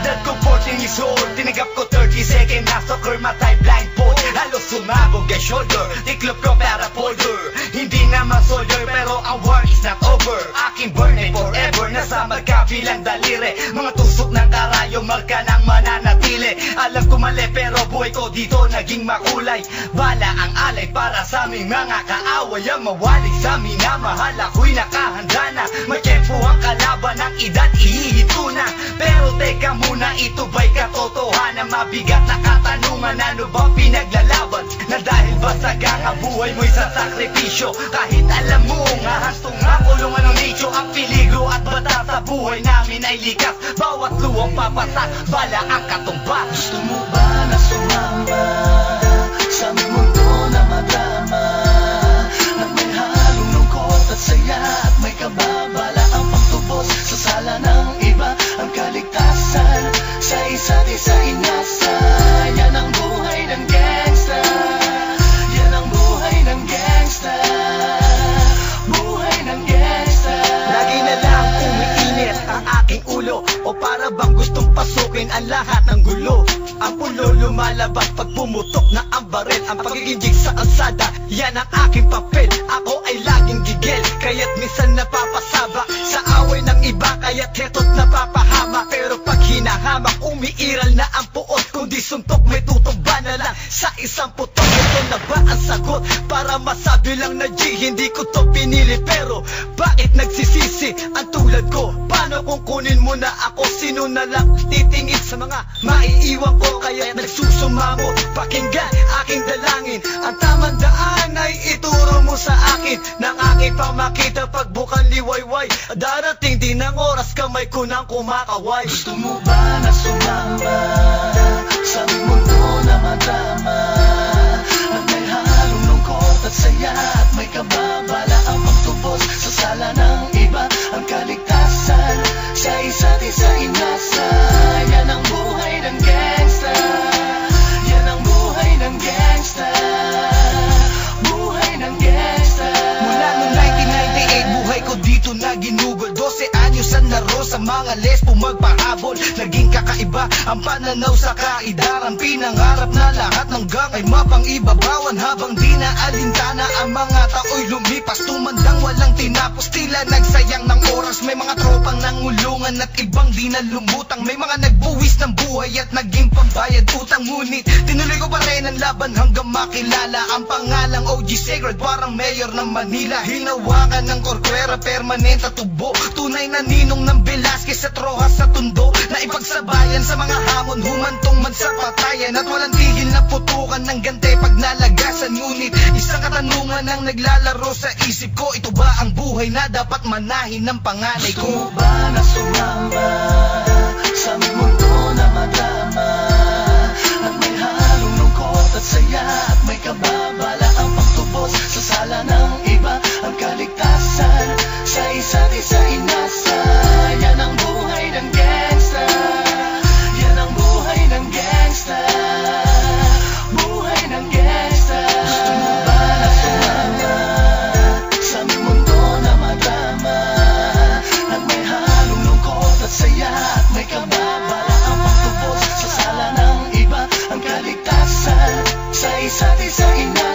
Edad ko 14 years old, tinagap ko 30 second na soccer, matay blindfold. Halos sumabog ang shoulder, tiklop ko para folder. Hindi naman soldier pero ang war is not over. Aking burning forever, nasa magkabilang daliri. Mga tusok ng karayo, marka ng mananatili. Alam ko mali pero buhay ko dito naging makulay. Bala ang alay para sa aming mga kaaway. Ang mawalay sa amin na mahal, ako'y nakahanda na. May tempo ang kalaban ng edad, ihihito na. Pero teka muna, ito ba'y katotohanan? Mabigat na katanungan, ano ba pinaglalaban? Na dahil basag ang buhay mo'y sa sakripisyo. Kahit alam mo nga hastong nga kulungan ng nicho. Ang peligro at bata sa buhay namin ay likas. Bawat luwang papasak, bala ang katumbas. Gusto mo ba na sumama sa aming mundo na madrama? At may halong lungkot at saya, at may kababala ang pagtubos sa sala ng iba. Ang kaligtasan sa isa't isa inasa. Yan ang buhay ng gangsta. Yan ang buhay ng gangsta. Buhay ng gangsta. Lagi na lang umiinit ang aking ulo, o para bang gustong pasukin ang lahat ng gulo. Ang pulo lumalabas pag pumutok na ang baril. Ang pagiging jig sa kalsada, yan ang aking papel. Ako ay laging gigil, kaya't minsan napapasaba sa away ng iba, kaya't heto't napapahama. Pero pag hinahamak, umiiral na ang puot. Kung di suntok, may tutumba na lang sa isang putok. Ito na ba ang sagot? Para masabi lang na G, hindi ko to pinili. Pero bakit nagsisisi ang tulad ko? Paano kung kunin mo na ako? Sino na lang titingin sa mga maiiwan ko? Kaya nagsusumamo, pakinggan aking dalangin. Ang tamang daan ay ituro mo sa akin, nang aking pamakita pagbukan liwayway. Darating din ang oras, kamay ko nang kumakaway. Gusto mo ba na sumama sa aming mundo na madrama? At may halong lungkot at saya, at may kababala ang pagtubos sa sala ng iba. Ang kaligtasan sa isa't isa inasa. Yan ang buhay ng gangsta. Yan ang buhay ng gangsta. Buhay ng gangsta. Mula noong 1998, buhay ko dito na ginugol. 12 anyos ang naro sa mga lesbo magpahabol. Naging kakaiba ang pananaw sa kaidaran. Pinangarap na lahat ng gang ay mapang-ibabawan. Habang di na alintana ang mga tao'y lumipas, tumandang walang tinapos, tila nagsayang ng oras. May mga tropang nangulungan at ibang di na lumutang. May mga nagbuwis ng buhay at naging pambayad utang. Ngunit tinuloy ko pa rin ang laban hanggang makilala ang pangalang OG Sacred, parang mayor ng Manila. Hinawakan ng korkwera, permanent at tubo. Tunay na ninong ng Velasquez at Rojas sa tundo, na ipagsabayan sa mga hamon, humantong man sa patayan. At walang tigil na putukan ng gante pag nalagasan. Ngunit isang katanungan ang naglalaro sa isip ko, ito ba ang buhay na dapat manahin ng panganay ko? Gusto mo ba na sumama sa aming mundo na madrama? At may halong lungkot at saya, at may kababala ang pagtubos sa sala ng iba. Ang kaligtasan sa isa't isa inasa. Yan ang buhay ng gangsta. Yan ang buhay ng gangsta. Buhay ng gangsta. Gusto mo ba na sumama sa aming mundo na madrama? At may halong lungkot at saya, at may kababala ang pagtubos sa sala ng iba. Ang kaligtasan sa isa't isa inasa.